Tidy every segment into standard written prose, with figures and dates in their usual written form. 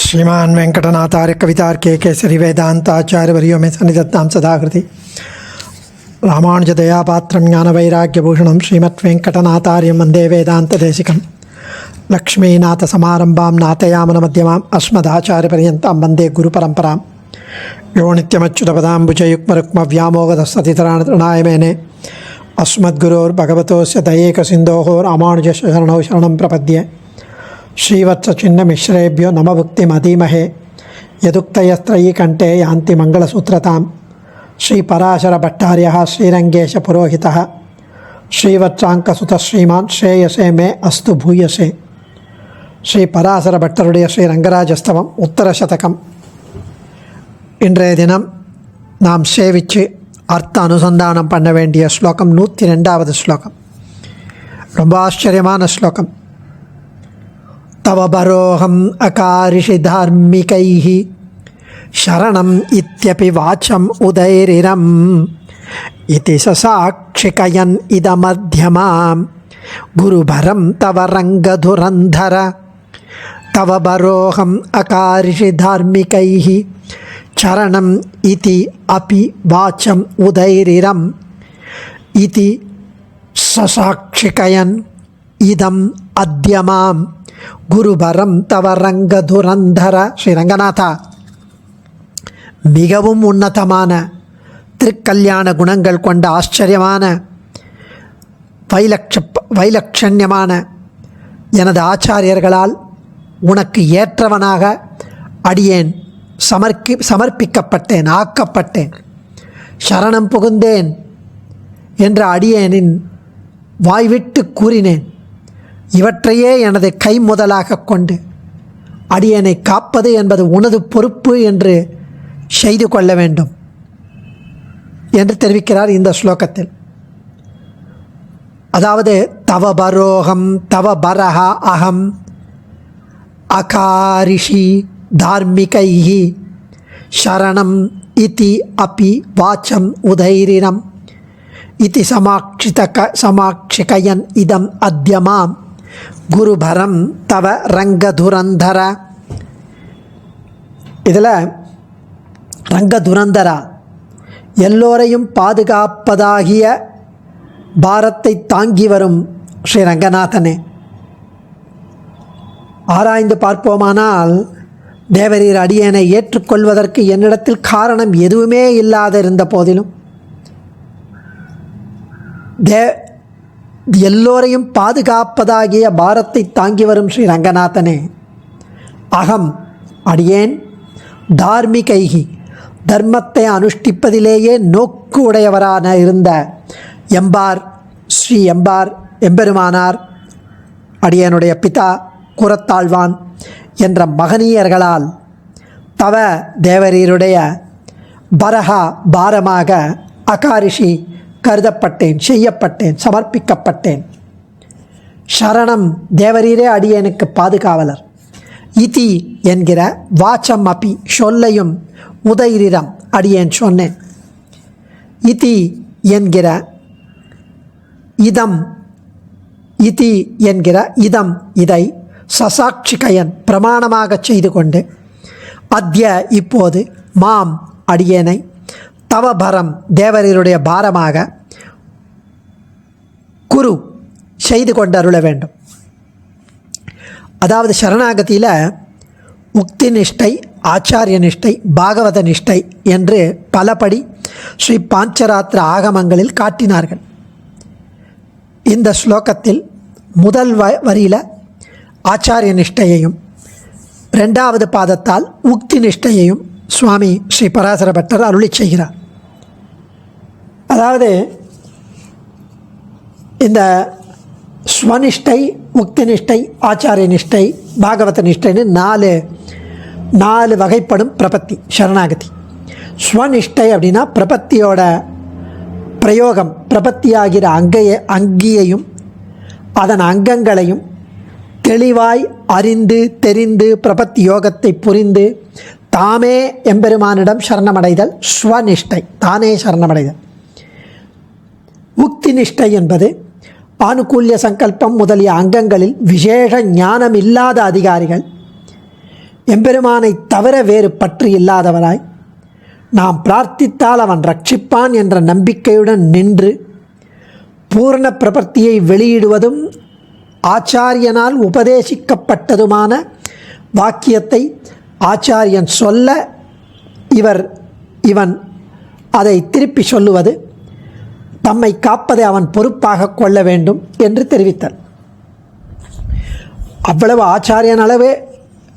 श्रीमान वेंकटनाथार्य कवितार्के केसरी वेदांताचार्यवर्यो में सन्निधत्तां सदाकृति रामानुजदयापात्रं ज्ञानवैराग्यभूषणं श्रीमद्वेंकटनाथार्यं वन्दे वेदान्तदेशिकं लक्ष्मीनाथसमारम्भां नाथयामनमध्यमाम् अस्मदाचार्यपर्यन्तां वन्दे गुरुपरम्परां यो नित्यमच्युतपदाम्बुजयुग्मरुक्मव्यामोगतस्ततितराणतृणाय मेने अस्मद्गुरोर्भगवतोस्य दयैकसिन्धोः रामानुजस्य शरणौ शरणं प्रपद्ये श्रीवत्सचिन्नमिश्रेभ्यो नमभुक्तिमधीमहे यदुक्तयस्त्रयी कंठे यान्ति मंगलसूत्रतां श्रीपराशरभट्टार्यः श्रीरंगेशपुरोहितः श्रीवत्साङ्कसुतः श्रीमान् श्रेयसे मे अस्तु भूयसे श्रीपराशरभट्टरुடைய ஸ்ரீரங்கராஜஸ்தவம் உத்தரசதகம். இன்றைய தினம் நாம் சேவித்து அர்த்த அனுசந்தானம் பண்ண வேண்டிய ஸ்லோகம் 102வது ஸ்லோகம். ரொம்ப ஆச்சரியமான ஸ்லோகம். तव बरोहम अकारिषि धार्मिकैः शरणम् इत्यपि वाचम् उदैरिरम् इति ससाक्षिकयन् इदमध्यमां गुरुभरं तव रङ्गधुरन्धर. तव बरोहम अकारिषि धार्मिकैः शरणम् इति अपि वाचम् उदैरिरम् इति ससाक्षिकयन् इदम् अद्यमां குருபரம் தவ ரங்கதுரந்தர. ஸ்ரீரங்கநாதா, மிகவும் உன்னதமான திருக்கல்யாண குணங்கள் கொண்ட ஆச்சரியமான வைலட்சண்யமான எனது ஆச்சாரியர்களால் உனக்கு ஏற்றவனாக அடியேன் சமர்ப்பிக்கப்பட்டேன், ஆக்கப்பட்டேன், சரணம் புகுந்தேன் என்ற அடியேனின் வாய்விட்டு கூறினேன். இவற்றையே எனது கை முதலாக கொண்டு அடியேனை காப்பது என்பது உனது பொறுப்பு என்று செய்து கொள்ள வேண்டும் என்று தெரிவிக்கிறார் இந்த ஸ்லோகத்தில். அதாவது தவ பரோகம் தவ பரஹா அகம் அகாரிஷி தார்மிகைஹி சரணம் இதி அபி வாச்சம் உதைரினம் இதி சமாட்சிகயன் இதம் அத்யமாம் குருபரம் தவ ரங்கதுரந்தர. இதில் ரங்கதுரந்தரா, எல்லோரையும் பாதுகாப்பதாகிய பாரத்தை தாங்கி வரும் ஸ்ரீரங்கநாதனே. ஆராய்ந்து பார்ப்போமானால் தேவரீர் அடியேனை ஏற்றுக்கொள்வதற்கு என்னிடத்தில் காரணம் எதுவுமே இல்லாதிருந்த போதிலும் எல்லோரையும் பாதுகாப்பதாகிய பாரத்தை தாங்கி வரும் ஸ்ரீ ரங்கநாதனே, அகம் அடியேன் தார்மிகைகி தர்மத்தை அனுஷ்டிப்பதிலேயே நோக்கு உடையவரான இருந்த எம்பெருமானார் அடியேனுடைய பிதா கூரத்தாழ்வான் என்ற மகனீயர்களால் தவ தேவரீருடைய பரஹா பாரமாக அகாரிஷி கருதப்பட்டேன், செய்யப்பட்டேன், சமர்ப்பிக்கப்பட்டேன். சரணம் தேவரீரே அடியேனுக்கு பாதுகாவலர். இதி என்கிற வாச்சம் அப்பி சொல்லையும் உதைரிரம் அடியேன் சொன்னேன். இதி என்கிற இதம், இதி என்கிற இதம் இதை சசாட்சிகயன் பிரமாணமாக செய்து கொண்டு அத்ய இப்போது மாம் அடியேனை தவபரம் தேவரீருடைய பாரமாக குரு செய்து கொண்டு அருள வேண்டும். அதாவது சரணாகதியில் உக்தி நிஷ்டை, ஆச்சாரிய நிஷ்டை, பாகவத நிஷ்டை என்று பலபடி ஸ்ரீ பாஞ்சராத்திர ஆகமங்களில் காட்டினார்கள். இந்த ஸ்லோகத்தில் முதல் வரியில் ஆச்சாரிய நிஷ்டையையும் 2வது பாதத்தால் உக்தி நிஷ்டையையும் சுவாமி ஸ்ரீ பராசர பட்டர் அருளி செய்கிறார். அதாவது இந்த ஸ்வனிஷ்டை, உக்தி நிஷ்டை, ஆச்சாரிய நிஷ்டை, பாகவத நிஷ்டைன்னு நாலு வகைப்படும் பிரபத்தி சரணாகதி. ஸ்வனிஷ்டை அப்படின்னா பிரபத்தியோட பிரயோகம், பிரபத்தியாகிற அங்கியையும் அதன் அங்கங்களையும் தெளிவாய் அறிந்து தெரிந்து பிரபத்தி யோகத்தை புரிந்து தாமே எம்பெருமானிடம் சரணமடைதல் ஸ்வனிஷ்டை, தானே சரணமடைதல். உக்தி நிஷ்டை என்பது ஆனுகூல்ய சங்கல்பம் முதலிய அங்கங்களில் விசேஷ ஞானம் இல்லாத அதிகாரிகள் எம்பெருமானை தவிர வேறு பற்று இல்லாதவராய் நாம் பிரார்த்தித்தால் அவன் ரட்சிப்பான் என்ற நம்பிக்கையுடன் நின்று பூர்ண பிரபத்தியை வெளியிடுவதும் ஆச்சாரியனால் உபதேசிக்கப்பட்டதுமான வாக்கியத்தை ஆச்சாரியன் சொல்ல இவன் அதை திருப்பி சொல்லுவது, தம்மை காப்பதை அவன் பொறுப்பாக கொள்ள வேண்டும் என்று தெரிவித்தார். அவ்வளவு ஆச்சாரியன் அளவே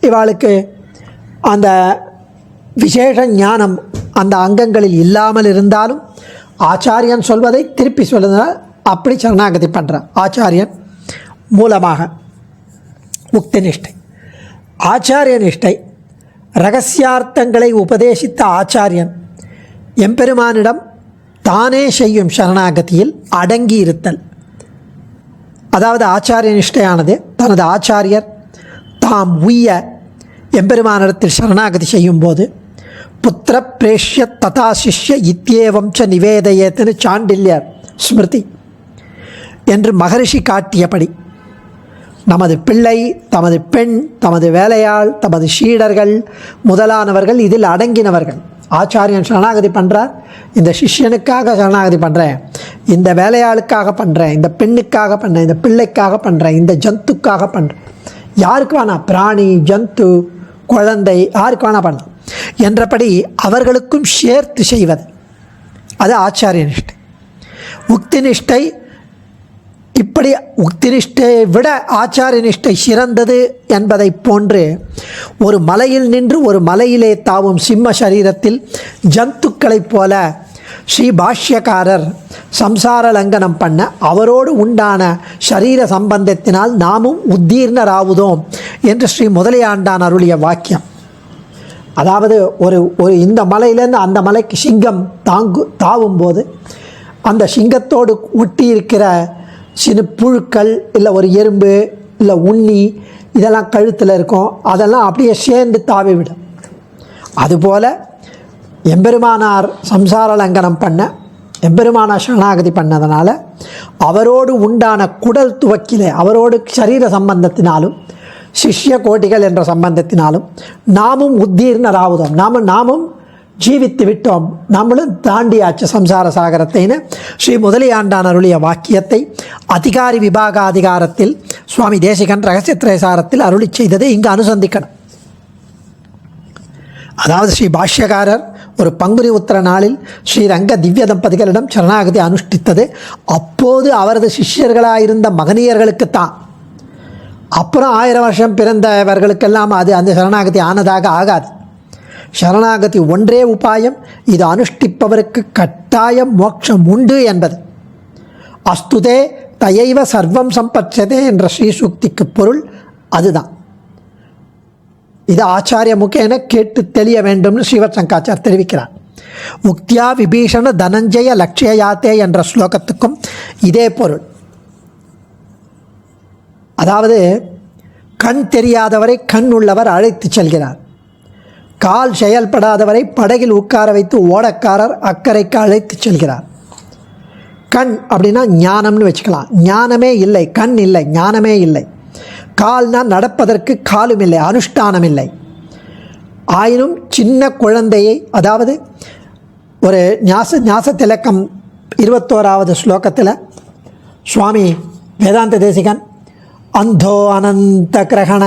இவாளுக்கு அந்த விசேஷ ஞானம் அந்த அங்கங்களில் இல்லாமல் இருந்தாலும் ஆச்சாரியன் சொல்வதை திருப்பி சொல்லுதனால் அப்படி சரணாகதி பண்ணுறான் ஆச்சாரியன் மூலமாக. முக்தி நிஷ்டை, ஆச்சாரிய நிஷ்டை, ரகசியார்த்தங்களை உபதேசித்த ஆச்சாரியன் எம்பெருமானிடம் தானே செய்யும் சரணாகதியில் அடங்கி இருத்தல். அதாவது ஆச்சாரிய நிஷ்டையானது தனது ஆச்சாரியர் தாம் உய்ய எம்பெருமானிடத்தில் சரணாகதி செய்யும்போது புத்திர பிரேஷ்ய ததா சிஷ்ய இத்தியேவம் ச நிவேதயேத்துன்னு சாண்டில்யர் ஸ்மிருதி என்று மகரிஷி காட்டியபடி நமது பிள்ளை, தமது பெண், தமது வேலையாள், தமது சீடர்கள் முதலானவர்கள் இதில் அடங்கினவர்கள். ஆச்சாரியன் சரணாகதி பண்ணுறார், இந்த சிஷ்யனுக்காக சரணாகதி பண்ணுறேன், இந்த வேலையாளுக்காக பண்ணுறேன், இந்த பெண்ணுக்காக பண்ணுறேன், இந்த பிள்ளைக்காக பண்ணுறேன், இந்த ஜந்துக்காக பண்ணுறேன், யாருக்கு வேணா, பிராணி, ஜந்து, குழந்தை, யாருக்கு வேணா பண்ணலாம் என்றபடி அவர்களுக்கும் சேர்த்து செய்வது அது ஆச்சாரிய நிஷ்டை. முக்தி நிஷ்டை இப்படி முக்தி நிஷ்டையை விட ஆச்சாரிய நிஷ்டை சிறந்தது என்பதை போன்று ஒரு மலையில் நின்று ஒரு மலையிலே தாவும் சிம்ம சரீரத்தில் ஜந்துக்களைப் போல ஸ்ரீ பாஷ்யக்காரர் சம்சார லங்கனம் பண்ண அவரோடு உண்டான சரீர சம்பந்தத்தினால் நாமும் உத்தீர்ணராவுதோம் என்று ஸ்ரீ முதலியாண்டான் அருளிய வாக்கியம். அதாவது ஒரு இந்த மலையிலேருந்து அந்த மலைக்கு சிங்கம் தாவும்போது அந்த சிங்கத்தோடு ஒட்டி இருக்கிற சின்ன புழுக்கள், இல்லை ஒரு எறும்பு, இல்லை உண்ணி, இதெல்லாம் கழுத்தில் இருக்கும், அதெல்லாம் அப்படியே சேர்ந்து தாவி விடும். அதுபோல் எம்பெருமானார் சம்சார லங்கனம் பண்ண எம்பெருமானார் சரணாகதி பண்ணதுனால அவரோடு உண்டான குடல் துவக்கிலே அவரோடு சரீர சம்பந்தத்தினாலும் சிஷ்ய கோட்டிகள் என்ற சம்பந்தத்தினாலும் நாமும் உத்தீர்ணராவுதோம், நாமும் ஜீவித்து விட்டோம், நம்மளும் தாண்டியாச்சு சம்சார சாகரத்தைன்னு ஸ்ரீ முதலியாண்டான் அருளிய வாக்கியத்தை அதிகாரி விபாக அதிகாரத்தில் சுவாமி தேசிகன் ரகசியத்திரயசாரத்தில் அருளி செய்ததை இங்கு அனுசந்திக்கணும். அதாவது ஸ்ரீ பாஷ்யக்காரர் ஒரு பங்குனி உத்திர நாளில் ஸ்ரீரங்க திவ்ய தம்பதிகளிடம் சரணாகதி அனுஷ்டித்தது அப்போது அவரது சிஷ்யர்களாயிருந்த மகனியர்களுக்குத்தான். அப்புறம் 1000 வருஷம் பிறந்தவர்களுக்கெல்லாம் அது அந்த சரணாகதி ஆனதாக ஆகாது. சரணாகதி ஒன்றே உபாயம், இது அனுஷ்டிப்பவருக்கு கட்டாயம் மோட்சம் உண்டு என்பது. அஸ்துதே தயைவ சர்வம் சம்பட்சதே என்ற ஸ்ரீசூக்திக்கு பொருள் அதுதான். இது ஆச்சாரிய முகேன கேட்டு தெளிய வேண்டும்னு ஸ்ரீவத் சங்காச்சார் தெரிவிக்கிறார். முக்தியா விபீஷண தனஞ்சய லட்சியாத்தே என்ற ஸ்லோகத்துக்கும் இதே பொருள். அதாவது கண் தெரியாதவரை கண் உள்ளவர் அழைத்து செல்கிறார், கால் செயல்படாதவரை படகில் உட்கார வைத்து ஓடக்காரர் அக்கறைக்கு அழைத்து செல்கிறார். கண் அப்படின்னா ஞானம்னு வச்சுக்கலாம். ஞானமே இல்லை, கண் இல்லை, ஞானமே இல்லை. கால்னா நடப்பதற்கு காலும் இல்லை, அனுஷ்டானம் இல்லை. ஆயினும் சின்ன குழந்தையை, அதாவது ஒரு ஞாச திலக்கம் 21வது ஸ்லோகத்தில் சுவாமி வேதாந்த தேசிகன் அந்தோ அனந்த கிரகண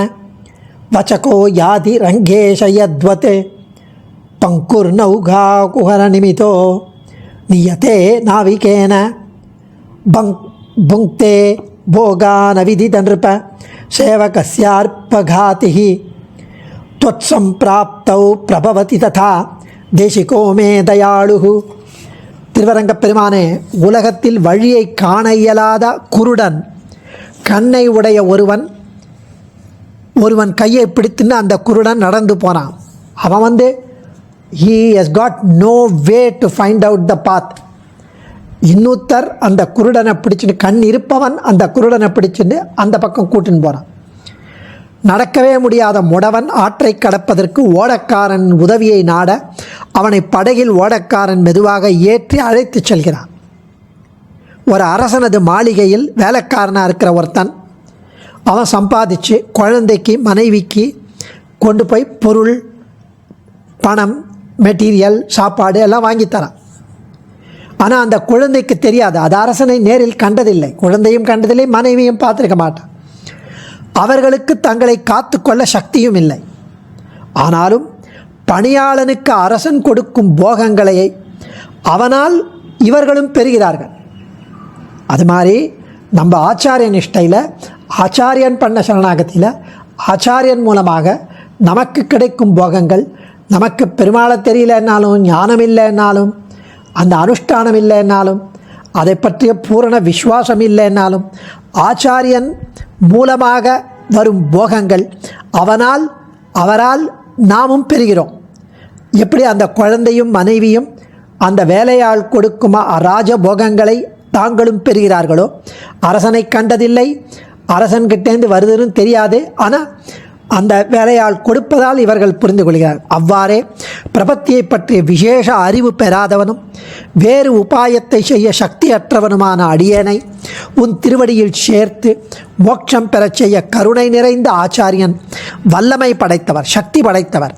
வச்சகோ யாதி ரங்கேஷயத்வத் பங்குர்நௌகா குஹர நிமிதோ நியதே நாவிகேன புங்க்தே போகான விதித நிருப சேவகஸ்யார்ப்பகாதிஹி त्वत्सम्प्राप्तौ प्रभवति तथा தேசிகோ மே தயாளுகு. திருவரங்கப் பெருமானே, உலகத்தில் வழியை காண இயலாத குருடன், கண்ணை உடைய ஒருவன் கையை பிடித்துன்னு அந்த குருடன் நடந்து போனான். அவன் he has got no way to find out the path. இன்னொருத்தர் அந்த குருடனை பிடிச்சிட்டு, கண் இருப்பவன் அந்த குருடனை பிடிச்சிட்டு அந்த பக்கம் கூட்டின்னு போகிறான். நடக்கவே முடியாத முடவன் ஆற்றை கடப்பதற்கு ஓடக்காரன் உதவியை நாட அவனை படகில் ஓடக்காரன் மெதுவாக ஏற்றி அழைத்து செல்கிறான். ஒரு அரசனது மாளிகையில் வேலைக்காரனாக இருக்கிற ஒருத்தன், அவன் சம்பாதிச்சு குழந்தைக்கு மனைவிக்கு கொண்டு போய் பொருள், பணம், மெட்டீரியல், சாப்பாடு எல்லாம் வாங்கித்தரான். ஆனால் அந்த குழந்தைக்கு தெரியாது, அது அரசனை நேரில் கண்டதில்லை, குழந்தையும் கண்டதில்லை, மனைவியும் பார்த்துருக்க மாட்டான். அவர்களுக்கு தங்களை காத்து கொள்ள சக்தியும் இல்லை. ஆனாலும் பணியாளனுக்கு அரசன் கொடுக்கும் போகங்களை அவனால் இவர்களும் பெறுகிறார்கள். அது மாதிரி நம்ம ஆச்சாரிய நிஷ்டையில், ஆச்சாரியன் பண்ண சரணாகதியில், ஆச்சாரியன் மூலமாக நமக்கு கிடைக்கும் போகங்கள், நமக்கு பெருமாளை தெரியலன்னாலும், ஞானம் இல்லைன்னாலும், அந்த அனுஷ்டானம் இல்லைன்னாலும், அதை பற்றிய பூரண விஸ்வாசம் இல்லைன்னாலும், ஆச்சாரியன் மூலமாக வரும் போகங்கள் அவரால் நாமும் பெறுகிறோம். எப்படி அந்த குழந்தையும் மனைவியும் அந்த வேலையாள் கொடுக்கும் ராஜ போகங்களை தாங்களும் பெறுகிறார்களோ, அரசனை கண்டதில்லை, அரசன்கிட்டேருந்து வருதுன்னு தெரியாது, ஆனால் அந்த வேலையாள் கொடுப்பதால் இவர்கள் புரிந்து கொள்கிறார்கள். அவ்வாறே பிரபத்தியை பற்றிய விசேஷ அறிவு பெறாதவனும் வேறு உபாயத்தை செய்ய சக்தியற்றவனுமான அடியேனை உன் திருவடியில் சேர்த்து மோட்சம் பெறச் செய்ய கருணை நிறைந்த ஆச்சாரியன் வல்லமை படைத்தவர், சக்தி படைத்தவர்.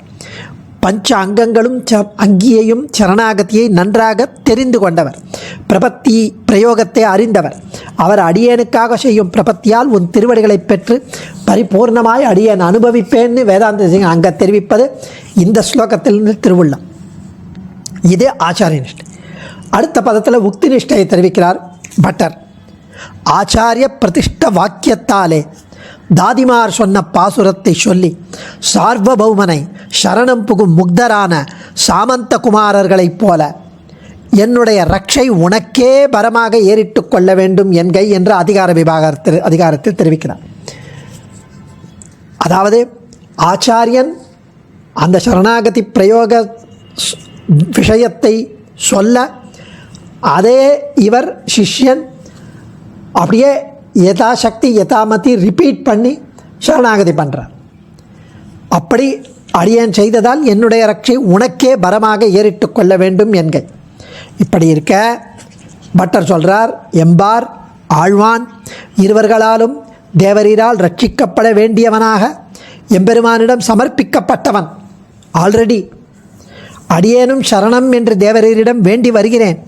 பஞ்ச அங்கங்களும் அங்கியையும் சரணாகதியை நன்றாக தெரிந்து கொண்டவர், பிரபத்தி பிரயோகத்தை அறிந்தவர். அவர் அடியேனுக்காக செய்யும் பிரபத்தியால் உன் திருவடிகளை பெற்று பரிபூர்ணமாய் அடியேன் அனுபவிப்பேன்னு வேதாந்த சிங் அங்கே தெரிவிப்பது இந்த ஸ்லோகத்திலிருந்து திருவுள்ளம். இது ஆச்சாரிய நிஷ்டை. அடுத்த பதத்தில் உக்தி நிஷ்டையை தெரிவிக்கிறார் பட்டர். ஆச்சாரிய பிரதிஷ்ட வாக்கியத்தாலே தாதிமார் சொன்ன பாசுரத்தை சொல்லி சார்வபௌமனை சரணம் புகும் முக்தரான சாமந்த குமாரர்களைப் போல என்னுடைய ரட்சை உனக்கே பரமாக ஏறிட்டு கொள்ள வேண்டும் என்கை என்ற அதிகாரத்தில் தெரிவிக்கிறார். அதாவது ஆச்சாரியன் அந்த சரணாகதி பிரயோக விஷயத்தை சொல்ல, அதே இவர் சிஷ்யன் அப்படியே யதாசக்தி யதாமதி ரிப்பீட் பண்ணி சரணாகதி பண்ணுறார். அப்படி அடியேன் செய்ததால் என்னுடைய ரட்சை உனக்கே பரமாக ஏறிட்டு கொள்ள வேண்டும் என்கை. இப்படி இருக்க பட்டர் சொல்கிறார், எம்பார் ஆழ்வான் இருவர்களாலும் தேவரீரால் ரட்சிக்கப்பட வேண்டியவனாக எம்பெருமானிடம் சமர்ப்பிக்கப்பட்டவன். ஆல்ரெடி அடியேனும் சரணம் என்று தேவரீரிடம் வேண்டி வருகிறேன்.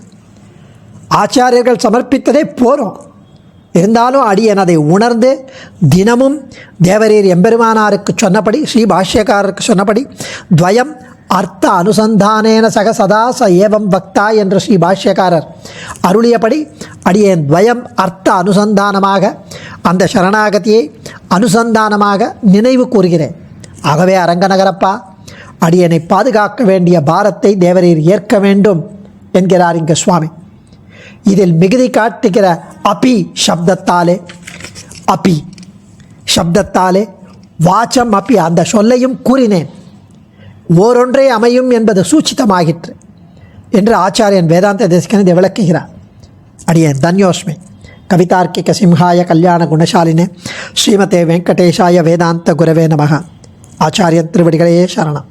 ஆச்சாரியர்கள் சமர்ப்பித்ததே போகிறோம், இருந்தாலும் அடியேன் அதை உணர்ந்து தினமும் தேவரீர் எம்பெருமானாருக்கு சொன்னபடி, ஸ்ரீ பாஷ்யக்காரருக்கு சொன்னபடி, துவயம் அர்த்த அனுசந்தானேன சக சதா ச ஏவம் பக்தா என்று ஸ்ரீ பாஷ்யக்காரர் அருளியபடி அடியேன் துவயம் அர்த்த அனுசந்தானமாக அந்த சரணாகதியை அனுசந்தானமாக நினைவு கூறுகிறேன். ஆகவே அரங்கநகரப்பா, அடியனை பாதுகாக்க வேண்டிய பாரத்தை தேவரீர் ஏற்க வேண்டும் என்கிறார் இங்கே சுவாமி. இதில் மிகுதி காட்டுகிற அபி சப்தத்தாலே வாச்சம் அப்பி அந்த சொல்லையும் கூறினேன், ஓரொன்றே அமையும் என்பது சூச்சிதமாகிற்று என்று ஆச்சாரியன் வேதாந்த தேசிகன் இதை விளக்குகிறார். அடியேன் தன்யோஸ்மி. கவிதார்க்கிக சிம்ஹாய கல்யாண குணசாலினே ஸ்ரீமதே வெங்கடேஷாய வேதாந்த குரவே நமக. ஆச்சாரியன் திருவடிகளே சரணம்.